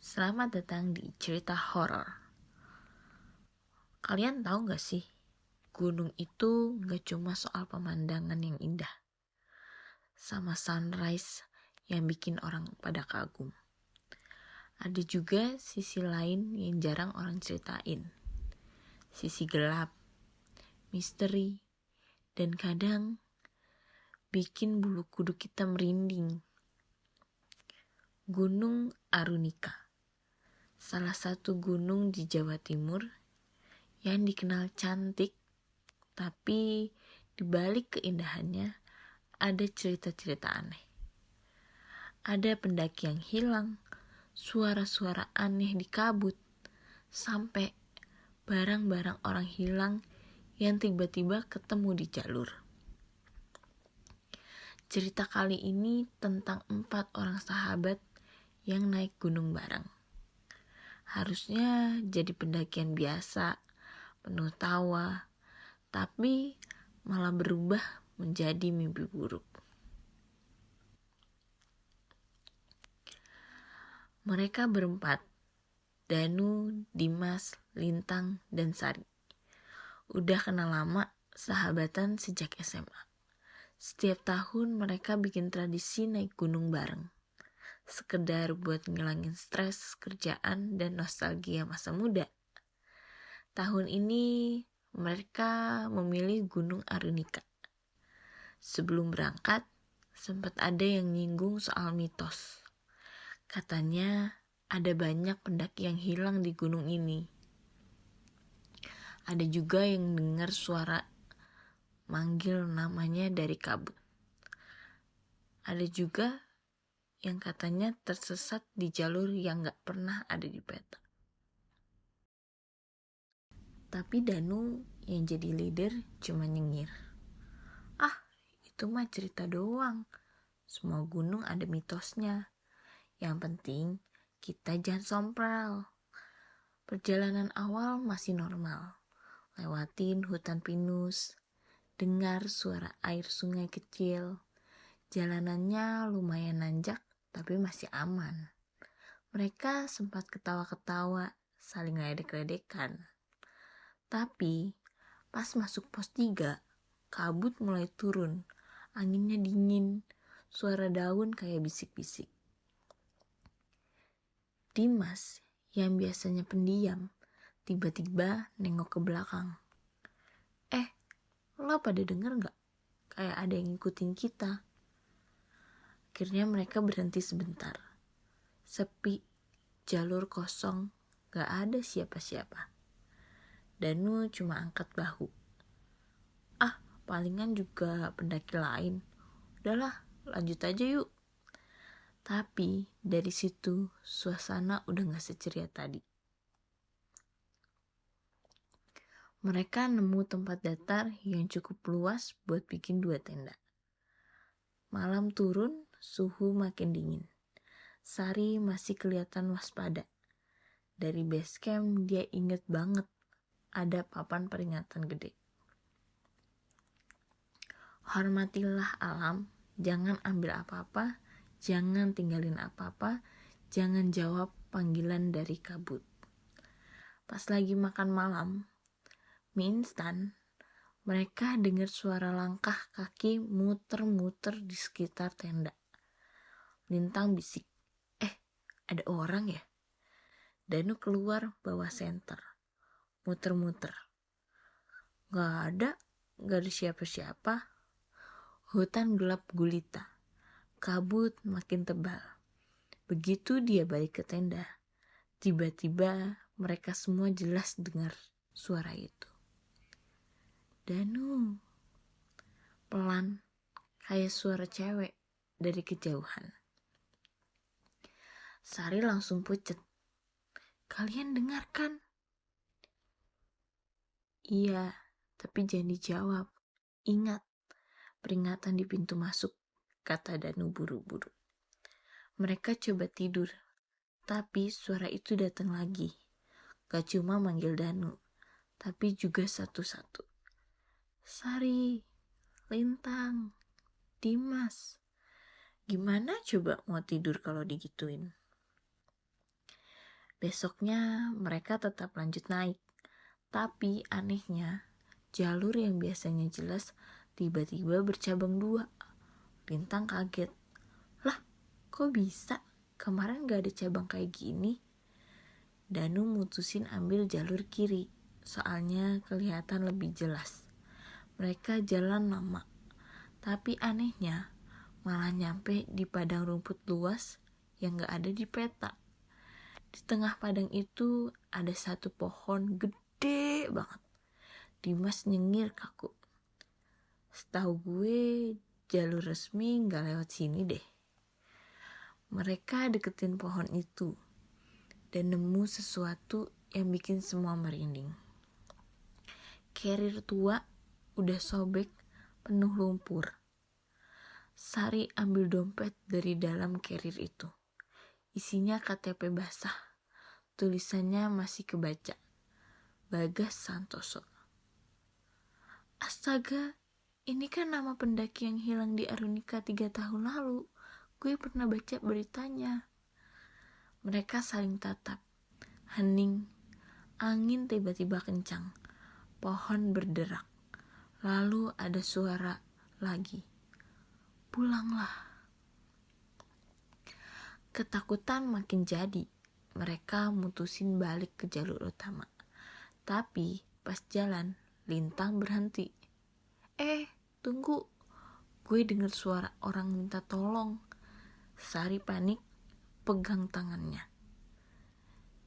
Selamat datang di cerita horor. Kalian tahu gak sih, gunung itu gak cuma soal pemandangan yang indah, sama sunrise yang bikin orang pada kagum. Ada juga sisi lain yang jarang orang ceritain. Sisi gelap, misteri, dan kadang bikin bulu kuduk kita merinding. Gunung Arunika, salah satu gunung di Jawa Timur yang dikenal cantik, tapi di balik keindahannya ada cerita-cerita aneh. Ada pendaki yang hilang, suara-suara aneh di kabut, sampai barang-barang orang hilang yang tiba-tiba ketemu di jalur. Cerita kali ini tentang 4 orang sahabat yang naik gunung bareng. Harusnya jadi pendakian biasa, penuh tawa, tapi malah berubah menjadi mimpi buruk. Mereka berempat, Danu, Dimas, Lintang, dan Sari. Udah kenal lama, sahabatan sejak SMA. Setiap tahun mereka bikin tradisi naik gunung bareng. Sekedar buat ngilangin stres, kerjaan, dan nostalgia masa muda. Tahun ini mereka memilih Gunung Arunika. Sebelum berangkat, sempat ada yang nyinggung soal mitos. Katanya ada banyak pendaki yang hilang di gunung ini. Ada juga yang dengar suara manggil namanya dari kabut. Ada juga yang katanya tersesat di jalur yang gak pernah ada di peta. Tapi Danu yang jadi leader cuma nyengir. Ah, itu mah cerita doang. Semua gunung ada mitosnya. Yang penting kita jangan sompral. Perjalanan awal masih normal. Lewatin hutan pinus, dengar suara air sungai kecil. Jalanannya lumayan nanjak tapi masih aman. Mereka sempat ketawa-ketawa, saling ledek-ledekan. Tapi pas masuk pos 3, kabut mulai turun. Anginnya dingin, suara daun kayak bisik-bisik. Dimas yang biasanya pendiam tiba-tiba nengok ke belakang. Lo pada denger gak? Kayak ada yang ngikutin kita. Akhirnya mereka berhenti sebentar. Sepi, jalur kosong, gak ada siapa-siapa. Danu cuma angkat bahu. Palingan juga pendaki lain. Udahlah, lanjut aja yuk. Tapi dari situ suasana udah gak seceria tadi. Mereka nemu tempat datar yang cukup luas buat bikin 2 tenda. Malam turun, suhu makin dingin. Sari masih kelihatan waspada. Dari base camp dia inget banget ada papan peringatan gede. Hormatilah alam, jangan ambil apa-apa, jangan tinggalin apa-apa, jangan jawab panggilan dari kabut. Pas lagi makan malam, mie instan, mereka dengar suara langkah kaki muter-muter di sekitar tenda. Lintang bisik, ada orang ya? Danu keluar bawa senter, muter-muter. Gak ada siapa-siapa. Hutan gelap gulita, kabut makin tebal. Begitu dia balik ke tenda, tiba-tiba mereka semua jelas dengar suara itu. Danu, pelan, kayak suara cewek dari kejauhan. Sari langsung pucet. Kalian dengar kan? Iya, tapi jangan dijawab. Ingat, peringatan di pintu masuk, kata Danu buru-buru. Mereka coba tidur, tapi suara itu datang lagi. Gak cuma manggil Danu, tapi juga satu-satu. Sari, Lintang, Dimas. Gimana coba mau tidur kalau digituin? Besoknya mereka tetap lanjut naik. Tapi anehnya, jalur yang biasanya jelas tiba-tiba bercabang dua. Lintang kaget. Lah, kok bisa? Kemarin gak ada cabang kayak gini. Danu mutusin ambil jalur kiri, soalnya kelihatan lebih jelas. Mereka jalan lama, tapi anehnya malah nyampe di padang rumput luas yang gak ada di peta. Di tengah padang itu ada satu pohon gede banget. Dimas nyengir kaku. Setahu gue jalur resmi gak lewat sini deh. Mereka deketin pohon itu dan nemu sesuatu yang bikin semua merinding. Carrier tua udah sobek penuh lumpur. Sari ambil dompet dari dalam carrier itu. Isinya KTP basah. Tulisannya masih kebaca. Bagas Santoso. Astaga, ini kan nama pendaki yang hilang di Arunika 3 tahun lalu. Gue pernah baca beritanya. Mereka saling tatap. Hening. Angin tiba-tiba kencang. Pohon berderak. Lalu ada suara lagi. Pulanglah. Ketakutan makin jadi. Mereka mutusin balik ke jalur utama. Tapi pas jalan, Lintang berhenti. Tunggu. Gue dengar suara orang minta tolong. Sari panik, pegang tangannya.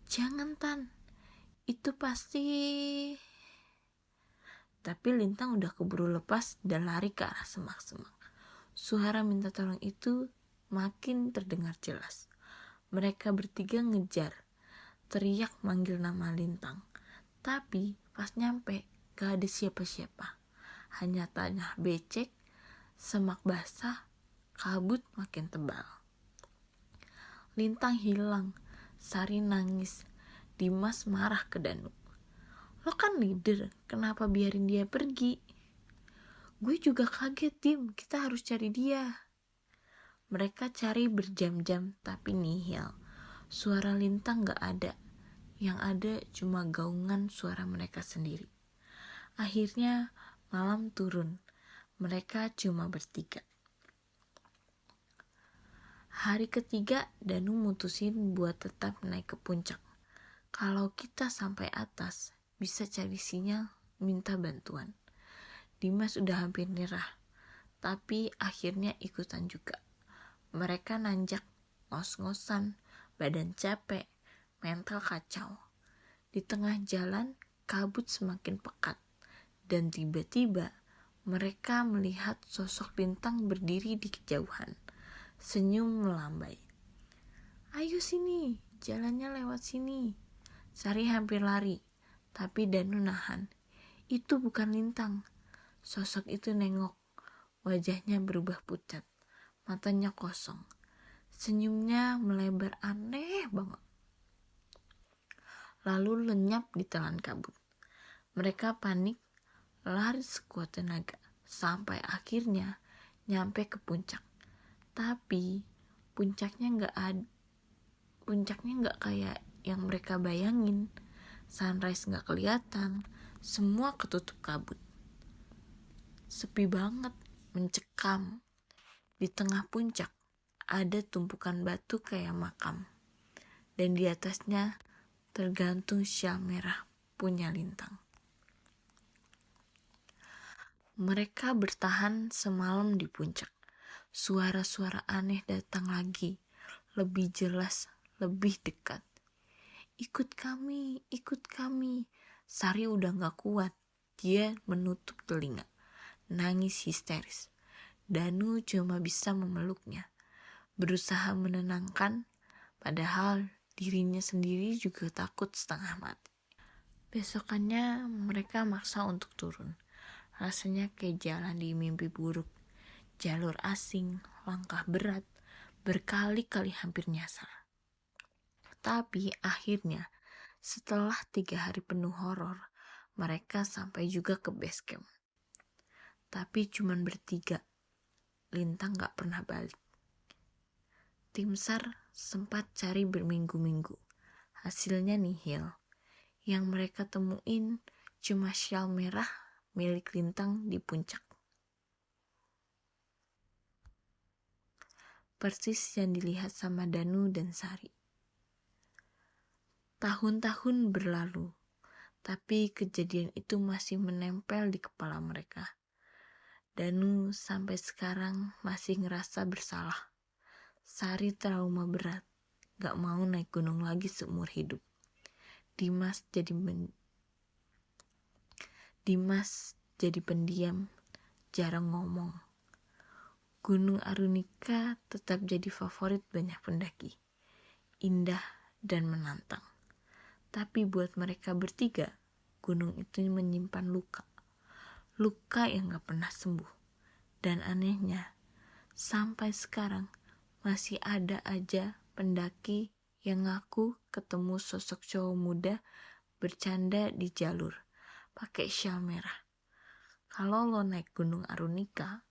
Jangan, Tan. Itu pasti... Tapi Lintang udah keburu lepas dan lari ke arah semak-semak. Suara minta tolong itu makin terdengar jelas. Mereka bertiga ngejar, teriak manggil nama Lintang. Tapi pas nyampe gak ada siapa-siapa. Hanya tanah becek, semak basah, kabut makin tebal. Lintang hilang, Sari nangis, Dimas marah ke Danu. Lo kan leader, kenapa biarin dia pergi? Gue juga kaget, Dim, kita harus cari dia. Mereka cari berjam-jam tapi nihil. Suara Lintang gak ada. Yang ada cuma gaungan suara mereka sendiri. Akhirnya malam turun. Mereka cuma bertiga. Hari ketiga Danu mutusin buat tetap naik ke puncak. Kalau kita sampai atas, bisa cari sinyal, minta bantuan. Dimas udah hampir nyerah, tapi akhirnya ikutan juga. Mereka nanjak, ngos-ngosan, badan capek, mental kacau. Di tengah jalan, kabut semakin pekat. Dan tiba-tiba, mereka melihat sosok Lintang berdiri di kejauhan. Senyum melambai. Ayo sini, jalannya lewat sini. Sari hampir lari, tapi Danu nahan. Itu bukan Lintang. Sosok itu nengok. Wajahnya berubah pucat. Matanya kosong. Senyumnya melebar aneh banget. Lalu lenyap di telan kabut. Mereka panik, lari sekuat tenaga. Sampai akhirnya nyampe ke puncak. Tapi puncaknya nggak kayak yang mereka bayangin. Sunrise nggak kelihatan. Semua ketutup kabut. Sepi banget, mencekam. Di tengah puncak ada tumpukan batu kayak makam. Dan di atasnya tergantung syal merah punya Lintang. Mereka bertahan semalam di puncak. Suara-suara aneh datang lagi. Lebih jelas, lebih dekat. Ikut kami, ikut kami. Sari udah gak kuat. Dia menutup telinga. Nangis histeris. Danu cuma bisa memeluknya. Berusaha menenangkan. Padahal dirinya sendiri juga takut setengah mati. Besokannya mereka maksa untuk turun. Rasanya kayak jalan di mimpi buruk. Jalur asing, langkah berat, berkali-kali hampir nyasar. Tapi akhirnya setelah 3 hari penuh horor, mereka sampai juga ke base camp. Tapi cuman bertiga. Lintang gak pernah balik. Tim SAR sempat cari berminggu-minggu. Hasilnya nihil. Yang mereka temuin cuma syal merah milik Lintang di puncak. Persis yang dilihat sama Danu dan Sari. Tahun-tahun berlalu, tapi kejadian itu masih menempel di kepala mereka. Danu sampai sekarang masih ngerasa bersalah. Sari trauma berat, gak mau naik gunung lagi seumur hidup. Dimas jadi pendiam, jarang ngomong. Gunung Arunika tetap jadi favorit banyak pendaki. Indah dan menantang. Tapi buat mereka bertiga, gunung itu menyimpan luka. Luka yang gak pernah sembuh. Dan anehnya, sampai sekarang masih ada aja pendaki yang ngaku ketemu sosok cowok muda bercanda di jalur pakai syal merah. Kalau lo naik gunung Arunika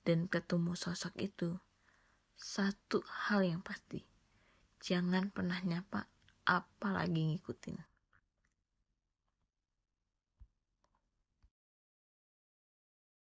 dan ketemu sosok itu, satu hal yang pasti, jangan pernah nyapa apalagi ngikutin.